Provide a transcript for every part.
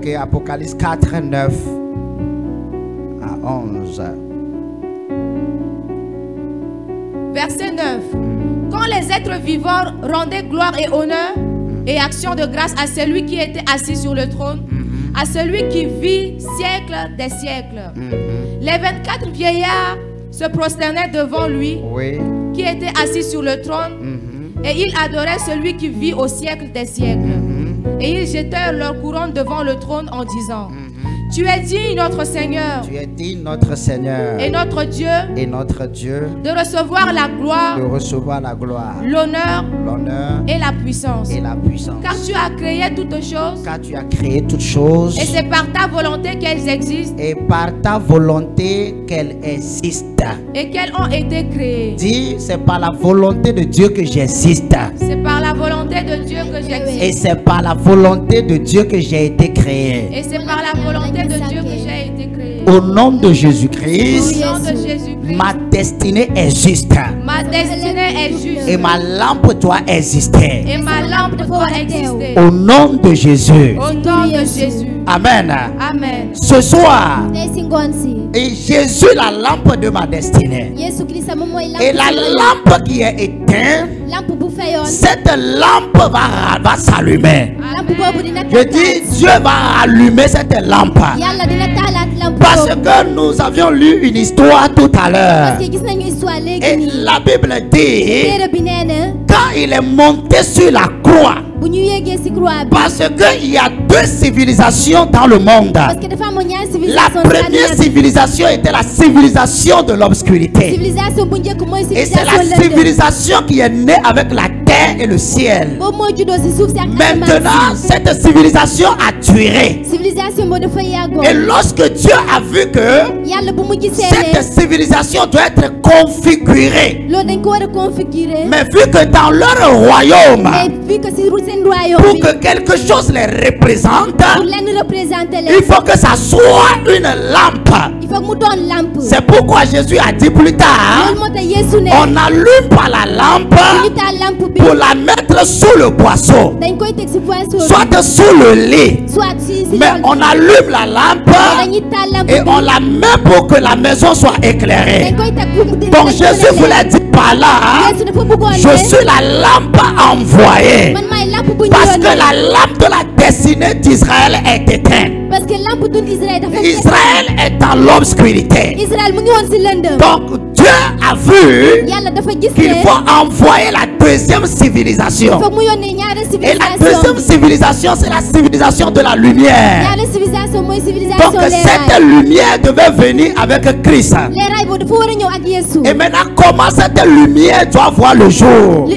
Que Apocalypse 4, 9 à 11. Verset 9. Quand les êtres vivants rendaient gloire et honneur et action de grâce à celui qui était assis sur le trône, à celui qui vit siècle des siècles. Les 24 vieillards se prosternaient devant lui, qui était assis sur le trône, et ils adoraient celui qui vit au siècle des siècles. Et ils jetèrent leur couronne devant le trône en disant: Tu es digne, notre Seigneur, Tu es digne, notre Seigneur, et notre Dieu, de recevoir la gloire, l'honneur l'honneur et la puissance. Car tu as créé toutes choses, et c'est par ta volonté qu'elles existent, et qu'elles ont été créées. Dis, c'est par la volonté de Dieu que j'existe. C'est par la volonté de Dieu que j'existe. Et c'est par la volonté de Dieu que j'ai été créé. Et c'est par la volonté de Dieu que j'ai été créé. Au nom de Jésus-Christ, ma destinée est juste. Ma destinée est juste. Et ma lampe doit exister. Et ma lampe doit exister. Au nom de Jésus. Au nom de Jésus. Amen. Amen. Ce soir, et Jésus, la lampe de ma destinée. Et la lampe qui est éteinte, cette lampe va s'allumer. Je dis, Dieu va allumer cette lampe. Parce que nous avions lu une histoire tout à l'heure. Et la Bible dit, quand il est monté sur la croix, parce qu'il y a deux civilisations dans le monde. La première civilisation était la civilisation de l'obscurité. Et c'est la civilisation qui est née avec la terre et le ciel. Maintenant, cette civilisation a duré. Et lorsque Dieu a vu que cette civilisation doit être configurée, mais vu que dans leur royaume, pour que quelque chose les représente, il faut que ça soit une lampe. C'est pourquoi Jésus a dit plus tard, on n'allume pas la lampe pour la mettre sous le boisseau, soit sous le lit, mais on allume la lampe et on la met pour que la maison soit éclairée. Donc Jésus voulait dire par là, je suis la lampe envoyée. Parce que la lampe de la destinée d'Israël est éteinte. Israël est dans l'obscurité. Donc Dieu a vu qu'il faut envoyer la deuxième civilisation. Et la deuxième civilisation, c'est la civilisation de la lumière. Donc cette lumière devait venir avec Christ. Et maintenant, comment cette lumière doit voir le jour?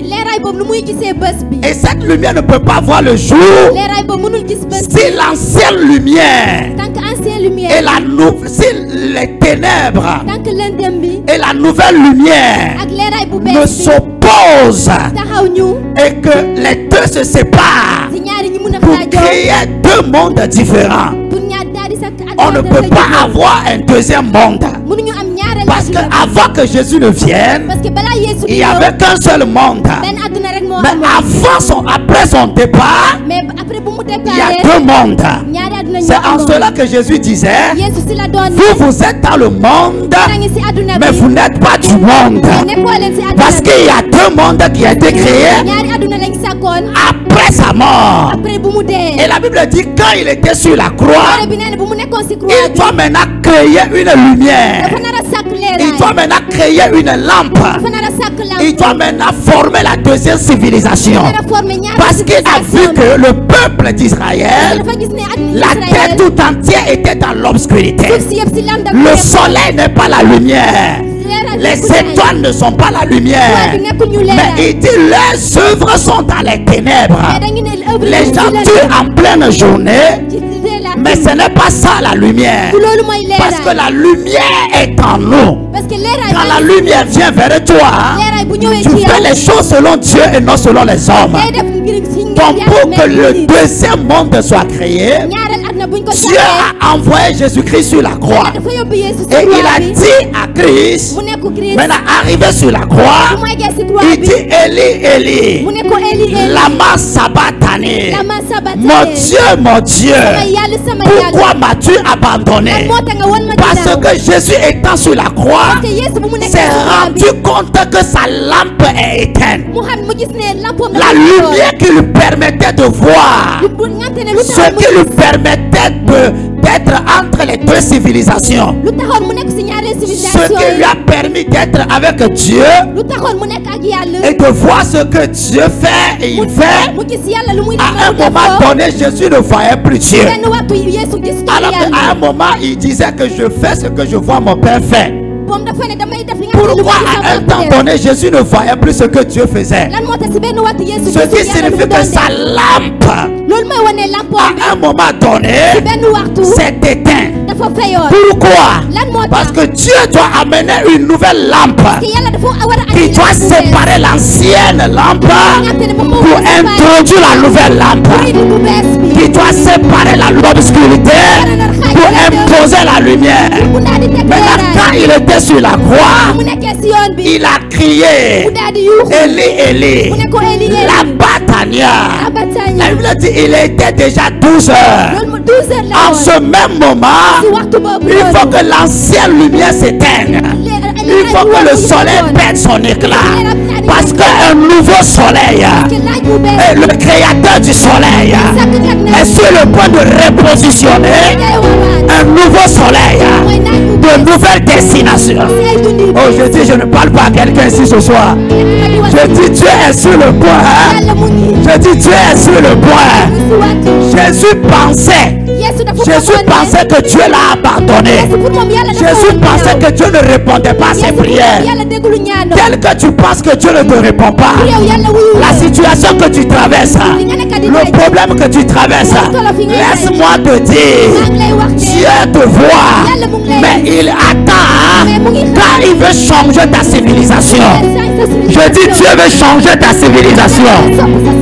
Et cette lumière ne peut pas voir le jour si l'ancienne lumière et si les ténèbres et la nouvelle lumière ne s'opposent et que les deux se séparent pour créer deux mondes différents. On ne peut pas avoir un deuxième monde. Parce qu'avant que Jésus ne vienne, il n'y avait qu'un seul monde. Mais après son départ, il y a deux mondes. C'est en cela que Jésus disait, vous êtes dans le monde, mais vous n'êtes pas du monde. Parce qu'il y a deux mondes qui ont été créés après sa mort. Et la Bible dit, quand il était sur la croix, il doit maintenant créer une lumière. Il doit maintenant créer une lampe. Il doit maintenant former la deuxième civilisation. Parce qu'il a vu que le peuple d'Israël, la terre tout entière était dans l'obscurité. Le soleil n'est pas la lumière. Les étoiles ne sont pas la lumière. Mais il dit, leurs œuvres sont dans les ténèbres. Les gens tuent en pleine journée. Mais ce n'est pas ça la lumière. Parce que la lumière est en nous. Quand la lumière vient vers toi, tu fais les choses selon Dieu et non selon les hommes. Donc pour que le deuxième monde soit créé, Dieu a envoyé Jésus-Christ sur la croix. Et il a dit à Christ, maintenant arrivé sur la croix, il dit Eli, Eli, lama sabachthani. Mon Dieu, pourquoi m'as-tu abandonné? Parce que Jésus étant sur la croix s'est rendu compte que sa lampe est éteinte. La lumière qui lui permettait de voir, ce qui lui permettait d'être entre les deux civilisations, ce qui lui a permis d'être avec Dieu et de voir ce que Dieu fait et il fait. À un moment donné, Jésus ne voyait plus Dieu. Alors qu'à un moment, il disait que je fais ce que je vois mon Père faire. Pourquoi à un temps donné Jésus ne voyait plus ce que Dieu faisait? Ce qui signifie que sa lampe à un moment donné s'est éteinte. Pourquoi? Parce que Dieu doit amener une nouvelle lampe qui doit séparer l'ancienne lampe pour introduire la nouvelle lampe, qui doit séparer l'obscurité pour imposer la lumière. Maintenant, quand il était sur la croix, il a crié Eli, Eli, sabachthani. La Bible dit il était déjà 12 heures. En ce même moment, il faut que l'ancienne lumière s'éteigne. Il faut que le soleil perde son éclat. Parce qu'un nouveau soleil, et le créateur du soleil, est sur le point de repositionner un nouveau soleil, de nouvelles destinations. Oh, je dis, je ne parle pas à quelqu'un ici ce soir. Je dis, Dieu est sur le point. Je dis, Dieu est sur le point. Jésus pensait que Dieu l'a abandonné. Jésus pensait que Dieu ne répondait pas à ses prières. Tel que tu penses que Dieu ne te répond pas, la situation que tu traverses, le problème que tu traverses, laisse-moi te dire, Dieu te voit, mais il attend quand il veut changer ta civilisation. Je dis, Dieu veut changer ta civilisation.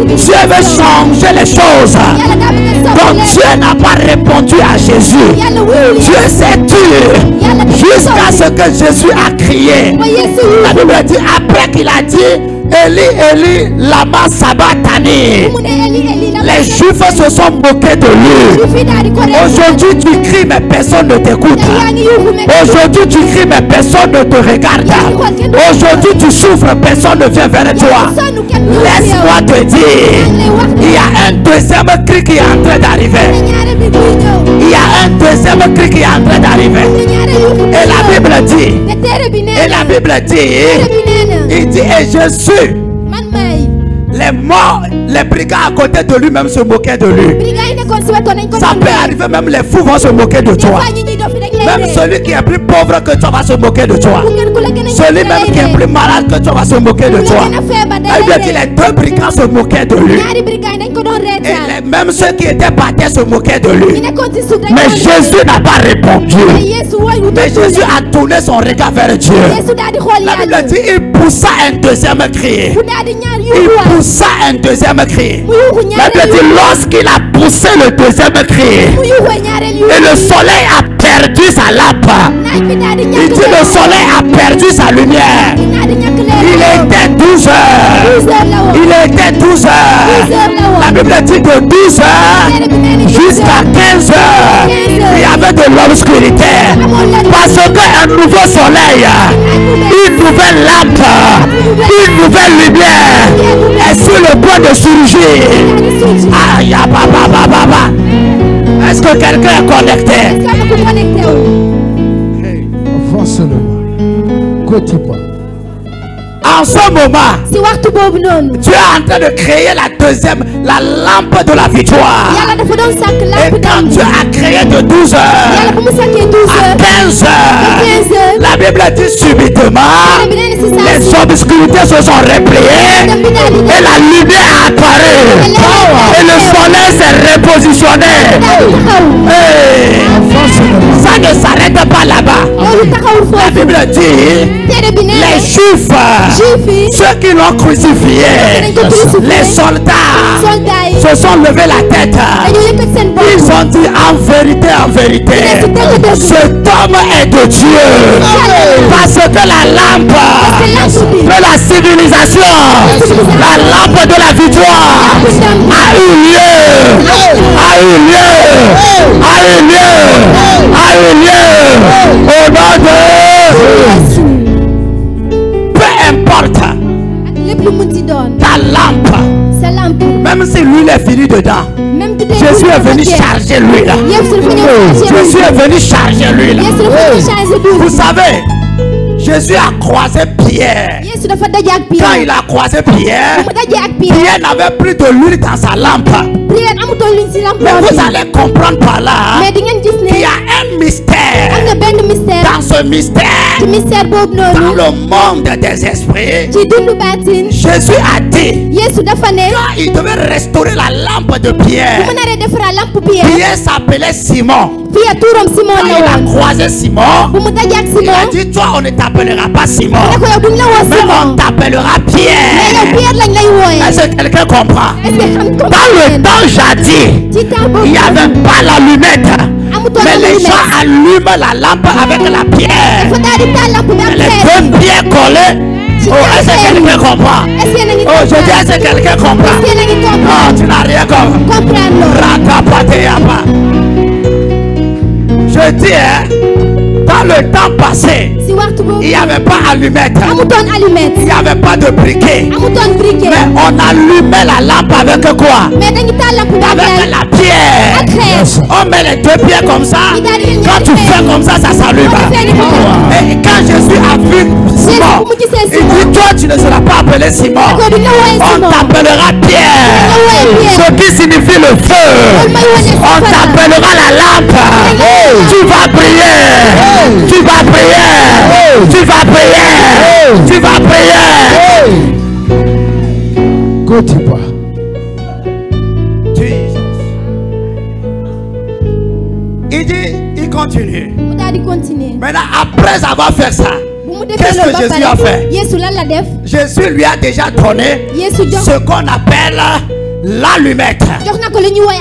Dieu veut changer les choses. Donc Dieu n'a pas répondu à Jésus. Dieu s'est tué jusqu'à ce que Jésus a crié. La Bible dit, après qu'il a dit Eli, Eli, lama sabachthani, les Juifs se sont moqués de lui. Aujourd'hui tu cries mais personne ne t'écoute. Aujourd'hui tu cries mais personne ne te regarde. Aujourd'hui tu souffres, personne ne vient vers toi. Laisse-moi te dire, il y a un deuxième cri qui est en train d'arriver. Il y a un deuxième cri qui est en train d'arriver. Et la Bible dit, il dit, et Jésus, les morts, les brigands à côté de lui-même se moquaient de lui. Ça peut arriver, même les fous vont se moquer de toi. Même celui qui est plus pauvre que toi va se moquer de toi. Celui même qui est plus malade que toi va se moquer de toi. Il veut dire les deux brigands se moquaient de lui. Et même ceux qui étaient par terre se moquaient de lui. Mais Jésus n'a pas répondu. Mais Jésus a tourné son regard vers Dieu. La Bible dit, il poussa un deuxième cri. Il poussa un deuxième cri. La Bible dit, lorsqu'il a poussé le deuxième cri, et le soleil a perdu sa lampe. Il dit, le soleil a perdu sa lumière. Il était 12 heures. Il était 12 heures. La Bible dit de 12 heures jusqu'à 15 heures, il y avait de l'obscurité. Parce qu'un nouveau soleil, une nouvelle lampe, une nouvelle lumière est sur le point de surgir. Aïe, baba. Est-ce que quelqu'un est connecté? Avance-le. Côté-moi. En ce moment, Dieu est en train de créer la lampe de la victoire. Et quand Dieu a créé de 12 heures à 15 heures, la Bible dit subitement, les obscurités se sont repliées et la lumière a apparu. Et le soleil s'est repositionné. Hey, ça ne s'arrête pas là-bas. Bible dit, les Juifs, ceux qui l'ont crucifié, les soldats, se sont levés la tête. Ils ont dit en vérité, cet homme est de Dieu. Parce que la lampe de la civilisation, la lampe de la victoire a eu lieu, au nom de... Peu importe ta lampe, même si l'huile est finie dedans, Jésus est venu charger l'huile. Jésus est venu charger l'huile. Vous savez, Jésus a croisé Pierre. Quand il a croisé Pierre, Pierre n'avait plus de l'huile dans sa lampe. Mais vous allez comprendre par là qu'il y a un mystère. Dans ce mystère, dans le monde des esprits, Jésus a dit quand il devait restaurer la lampe de Pierre. Pierre s'appelait Simon. Quand il a croisé Simon, il a dit toi on ne t'appellera pas Simon, mais on t'appellera Pierre. Est-ce que quelqu'un comprend? Dans le temps jadis, il n'y avait pas l'allumette, mais les gens allument la lampe avec la pierre. Les deux pierres collées. Oh, est-ce que quelqu'un comprend? Oh, je dis, est-ce que quelqu'un comprend? Non, tu n'as rien compris. Je dis, dans le temps passé, il n'y avait pas allumette, il n'y avait pas de briquet, mais on allumait la lampe avec quoi? Avec la pierre. On met les deux pierres comme ça. Quand tu fais comme ça, ça s'allume. Et quand Jésus a vu Simon, il dit toi tu ne seras pas appelé Simon, on t'appellera Pierre, ce qui signifie le feu. On t'appellera la lampe. Tu vas prier, tu vas prier, tu vas prier, tu vas prier. Côte d'Ivoire. Il dit, il continue. Maintenant, après avoir fait ça, qu'est-ce que Jésus a fait? Jésus lui a déjà donné ce qu'on appelle l'allumette.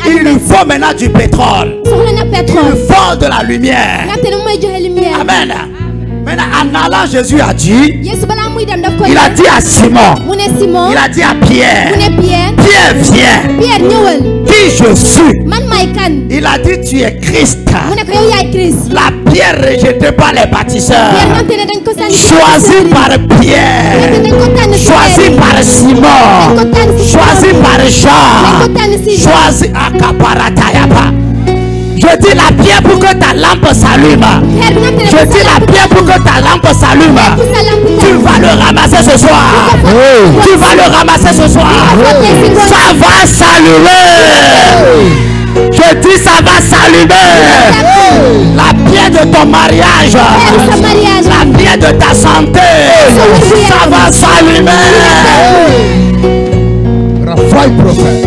Il lui faut maintenant du pétrole. Il lui faut de la lumière. Amen. Maintenant, en allant, Jésus a dit, il a dit à Simon, il a dit à Pierre, Pierre viens, qui je suis. Il a dit tu es Christ. La pierre rejetée par les bâtisseurs, choisie par Pierre, choisie par Simon, choisie par Jean, choisie à Kaparatayapa. Je dis la pierre pour que ta lampe s'allume. Je dis la pierre pour que ta lampe s'allume. Tu vas le ramasser ce soir. Tu vas le ramasser ce soir. Ça va s'allumer. Je dis ça va s'allumer. La pierre de ton mariage, la pierre de ta santé, ça va s'allumer. Raphaël prophète.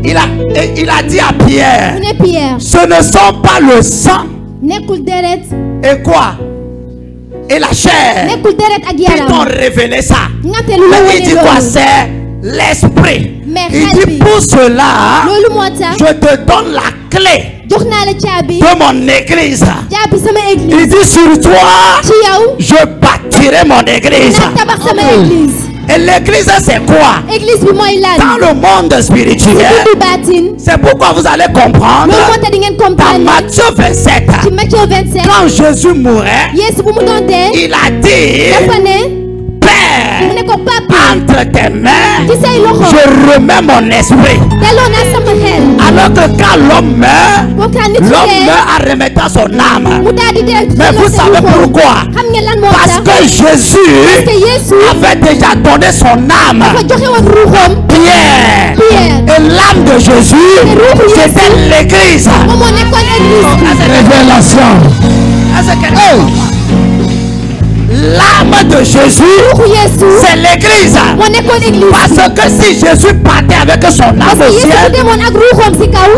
Et là, il a dit à Pierre, ce ne sont pas le sang et quoi et la chair qui t'ont révélé ça. Mais il dit quoi? C'est l'esprit. Il dit pour cela, je te donne la clé de mon église. Il dit sur toi, je bâtirai mon église. Et l'église c'est quoi? Dans le monde spirituel, c'est pourquoi vous allez comprendre dans Matthieu 27, quand Jésus mourait, il a dit, Père, entre tes mains, je remets mon esprit. Alors que quand l'homme meurt en remettant son âme. Mais vous savez pourquoi? Parce que Jésus avait déjà donné son âme. Pierre. Et l'âme de Jésus, c'était l'église. Révélation. L'âme de Jésus, c'est l'église. Parce que si Jésus partait avec son âme au ciel,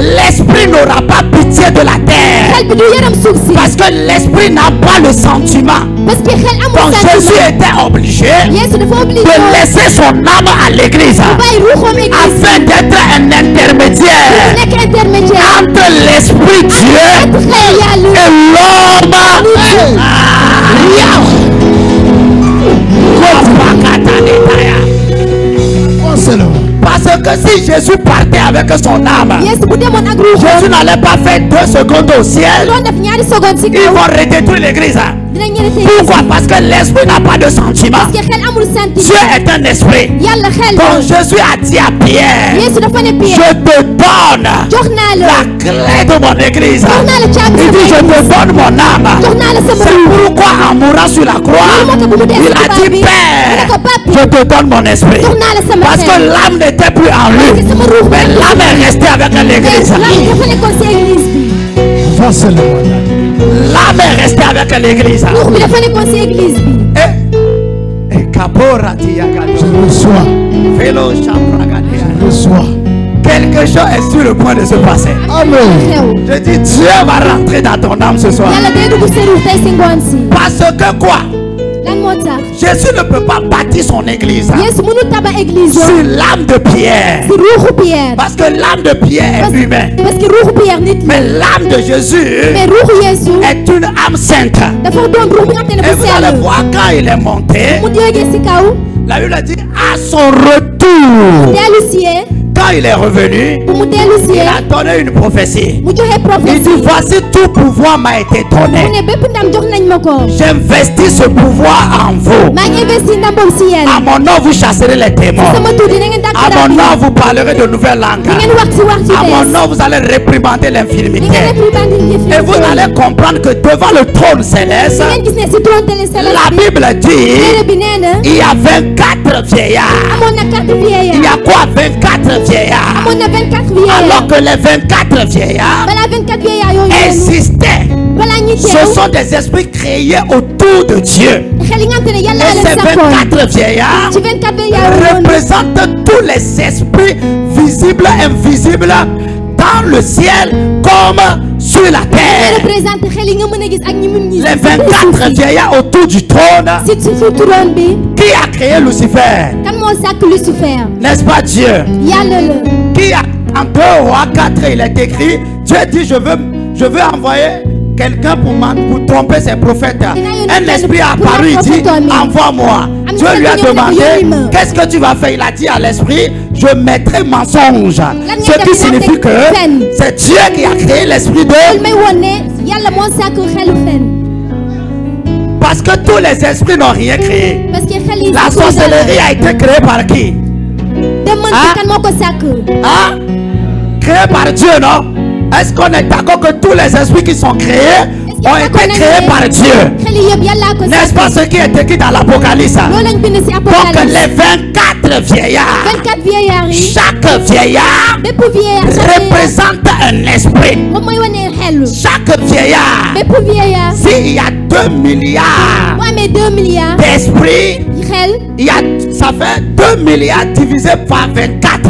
l'esprit n'aura pas pitié de la terre. Parce que l'esprit n'a pas le sentiment. Donc Jésus était obligé de laisser son âme à l'église afin d'être un intermédiaire entre l'esprit Dieu et l'homme. Parce que si Jésus partait avec son âme, Jésus n'allait pas faire 2 secondes au ciel. Ils vont redétruire l'église. Pourquoi? Parce que l'esprit n'a pas de sentiment. Dieu est un esprit. Donc Jésus a dit à Pierre, je te donne la clé de mon église. Il dit, je te donne mon âme. C'est pourquoi en mourant sur la croix, il a dit, Père, je te donne mon esprit. Parce que l'âme n'était plus en lui, mais l'âme est restée avec l'église. L'âme est restée avec l'église. Je reçois. Je reçois. Quelque chose est sur le point de se passer. Amen. Je dis, Dieu va rentrer dans ton âme ce soir. Parce que quoi? Jésus ne peut pas bâtir son église sur l'âme de Pierre. Parce que l'âme de Pierre est humaine. Mais l'âme de Jésus est une âme sainte. Et vous allez voir quand il est monté, la Bible dit à son retour. Quand il est revenu, il a donné une prophétie. Il dit, voici tout pouvoir m'a été donné. J'investis ce pouvoir en vous. À mon nom vous chasserez les démons. À mon nom vous parlerez de nouvelles langues. À mon nom vous allez réprimander l'infirmité. Et vous allez comprendre que devant le trône céleste, la Bible dit, il y a 24 vieillards. Il y a quoi? 24 vieillards. Alors que les 24 vieillards existaient. Ce sont des esprits créés autour de Dieu. Et ces 24 vieillards représentent tous les esprits visibles et invisibles dans le ciel comme sur la terre. Les 24 vieillards autour du trône. Qui a créé Lucifer? N'est-ce pas Dieu? Qui a en 2 Rois 4 il est écrit, Dieu dit, je veux envoyer quelqu'un pour tromper ses prophètes. Un esprit a apparu, il dit, envoie-moi. Dieu lui a demandé, qu'est-ce que tu vas faire? Il a dit à l'esprit, je mettrai mensonge. Ce qui signifie que c'est Dieu qui a créé l'esprit de... Parce que tous les esprits n'ont rien créé. La sorcellerie a été créée par qui? Créée par Dieu, non? Est-ce qu'on est d'accord que tous les esprits qui sont créés ont été créés par Dieu? N'est-ce pas ce qui est écrit dans l'Apocalypse? Donc les 24 vieillards, chaque vieillard représente un esprit. Chaque vieillard, s'il y a 2 milliards d'esprits, ça fait 2 milliards divisé par 24.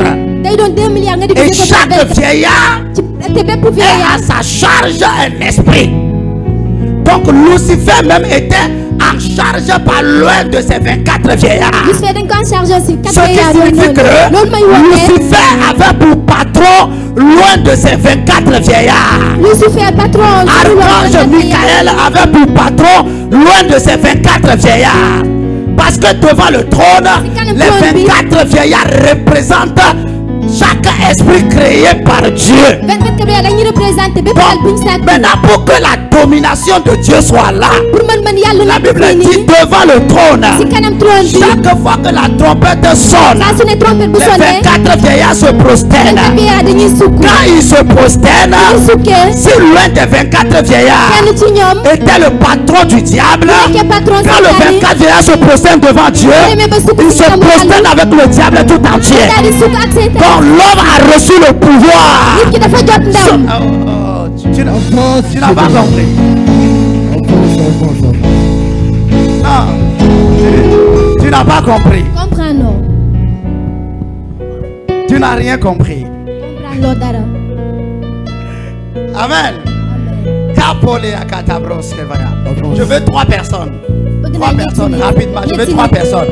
Et chaque vieillard a à sa charge un esprit. Donc Lucifer même était en charge par l'un de ces 24 vieillards. Ce qui signifie que Lucifer avait pour patron l'un de ces 24 vieillards. Archange Michael avait pour patron l'un de ces 24 vieillards. Parce que devant le trône, les 24 vieillards représentent chaque esprit créé par Dieu. Donc, maintenant, pour que la domination de Dieu soit là, la Bible dit devant le trône, chaque fois que la trompette sonne, les 24 vieillards se prosternent. Quand ils se prosternent, si l'un des 24 vieillards était le patron du diable, quand le 24 vieillards se prosterne devant Dieu, il se prosterne avec le diable tout entier. Donc l'homme a reçu le pouvoir. Tu n'as pas compris. Non, tu n'as pas compris. Tu n'as rien compris. Amen. Car Je veux 3 personnes. 3 personnes, rapidement. Je veux 3 personnes.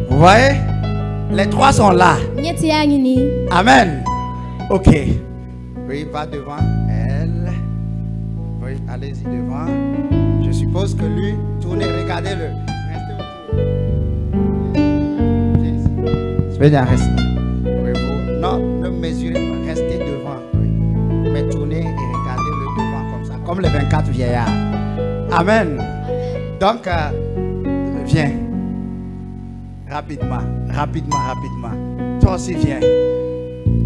Vous voyez? Les 3 sont là. Amen. Ok. Oui, va devant elle. Oui, allez-y devant. Je suppose que lui, tournez, regardez-le. Je vais dire, restez. Oui, vous. Non, ne mesurez pas, restez devant. Oui. Mais tournez et regardez-le devant comme ça, comme les 24 vieillards. Amen. Donc, viens. Rapidement, rapidement, rapidement. Toi aussi, viens.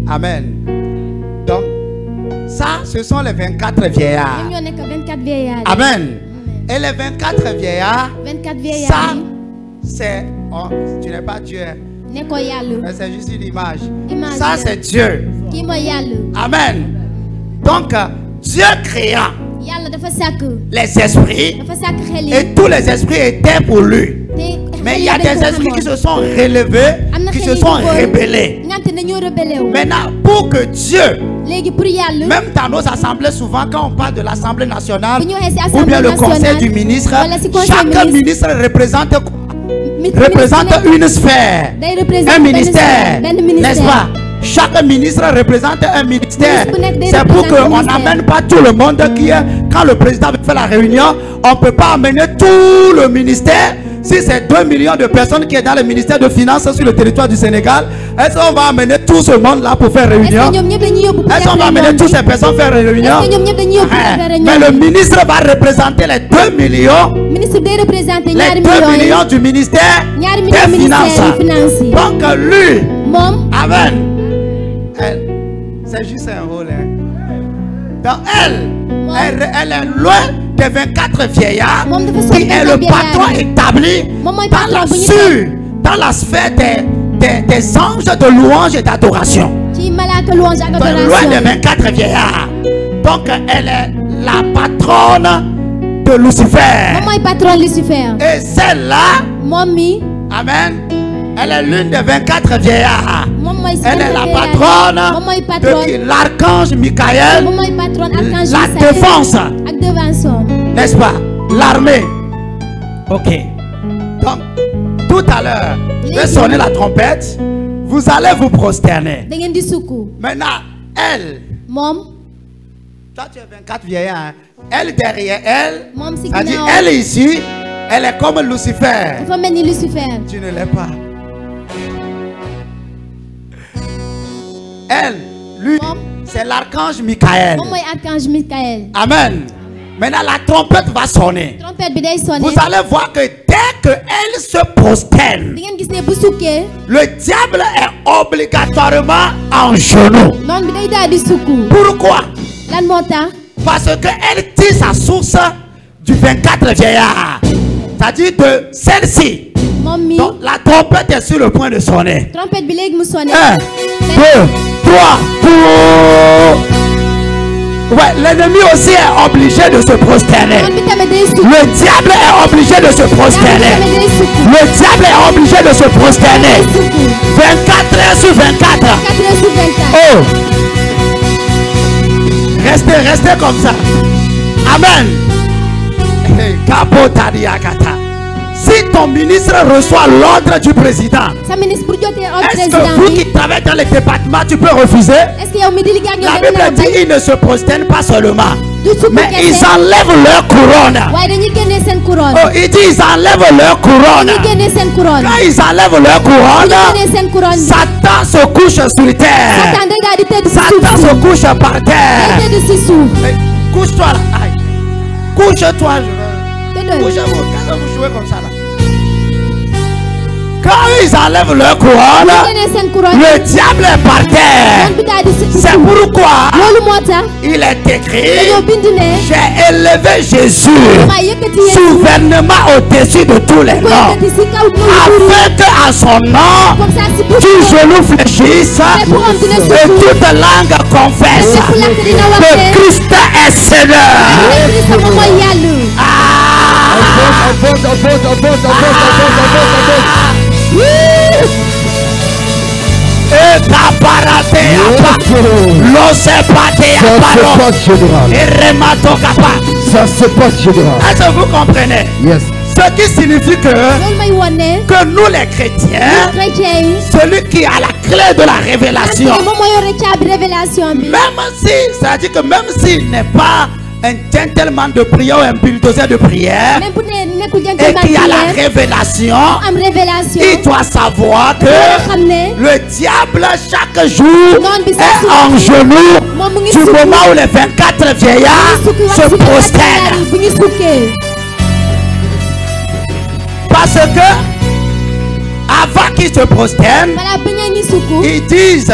Amen. Donc, ça, ce sont les 24 vieillards. Amen. Et les 24 vieillards, ça, c'est... Oh, tu n'es pas Dieu. Mais c'est juste une image. Ça, c'est Dieu. Amen. Donc, Dieu créa les esprits. Et tous les esprits étaient pour lui. Mais il y a des esprits qui se sont relevés, qui se sont rebellés. Maintenant, pour que Dieu, même dans nos assemblées, souvent quand on parle de l'Assemblée nationale ou bien le conseil du ministre, chaque ministre représente une sphère, un ministère, n'est-ce pas? Chaque ministre représente un ministère. C'est pour qu'on n'amène pas tout le monde qui est, quand le président veut faire la réunion, on ne peut pas amener tout le ministère. Si c'est 2 millions de personnes qui sont dans le ministère de Finances sur le territoire du Sénégal, est-ce qu'on va amener tout ce monde là pour faire réunion? Est-ce qu'on va amener toutes ces personnes faire réunion? Mais le ministre va représenter les 2 millions. Les 2 millions du ministère des Finances. Donc lui, amen. C'est juste un rôle. Hein. Donc elle est loin des 24 vieillards qui est le patron établi dans la sphère des anges de louange et d'adoration. Loin des 24 vieillards. Donc elle est la patronne de Lucifer. Et celle-là, amen, elle est l'une des 24 vieillards. Elle est la patronne de l'archange Michael, la défense, n'est-ce pas? L'armée. Ok. Donc, tout à l'heure, je vais sonner la trompette. Vous allez vous prosterner. Maintenant, elle. Toi, tu es 24 vieillards. Hein? Elle derrière elle. C'est-à-dire, elle ici, elle est comme Lucifer. Tu ne l'es pas. Elle, lui, c'est l'archange Michael. Amen. Maintenant, la trompette va sonner. Vous allez voir que dès qu'elle se prosterne, le diable est obligatoirement en genoux. Pourquoi? Parce qu'elle tire sa source du 24 vieillards. C'est-à-dire de celle-ci. Donc la trompette est sur le point de sonner. 1, 2, 3. Ouais, l'ennemi aussi est obligé de se prosterner. Le diable est obligé de se prosterner. Le diable est obligé de se prosterner. 24 heures sur 24. Oh. Restez comme ça. Amen. Si ton ministre reçoit l'ordre du président, est-ce que vous qui travaillez dans les départements, tu peux refuser? La Bible dit qu'ils ne se prosternent pas seulement, mais ils enlèvent leur couronne. Oh, il dit ils enlèvent leur couronne. Quand ils enlèvent leur couronne, Satan se couche sur terre. Satan se couche par terre. Couche-toi là. Couche-toi. Couchez-vous. Quand vous jouez comme ça là. Quand ils enlèvent leur couronne, le diable est par terre. C'est pourquoi il est écrit: j'ai élevé Jésus souverainement au-dessus de tous les noms, afin qu'à son nom tout genou fléchisse et toute langue confesse que Christ est Seigneur. général. Ça se passe général. Est-ce que vous comprenez? Yes. Ce qui signifie que nous les chrétiens, celui qui a la clé de la révélation, même si, c'est-à-dire que même s'il n'est pas un gentleman de prière ou un bulldozer de prière, et qui a la révélation, il doit savoir que le diable chaque jour est en genoux du moment où les 24 vieillards se prosternent. Parce que avant qu'ils se prosternent, ils disent: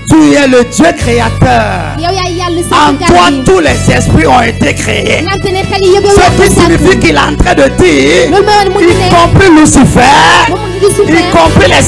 tu es le Dieu créateur. En toi, tous les esprits ont été créés. Ce qui signifie qu'il est en train de dire, y compris Lucifer, y compris les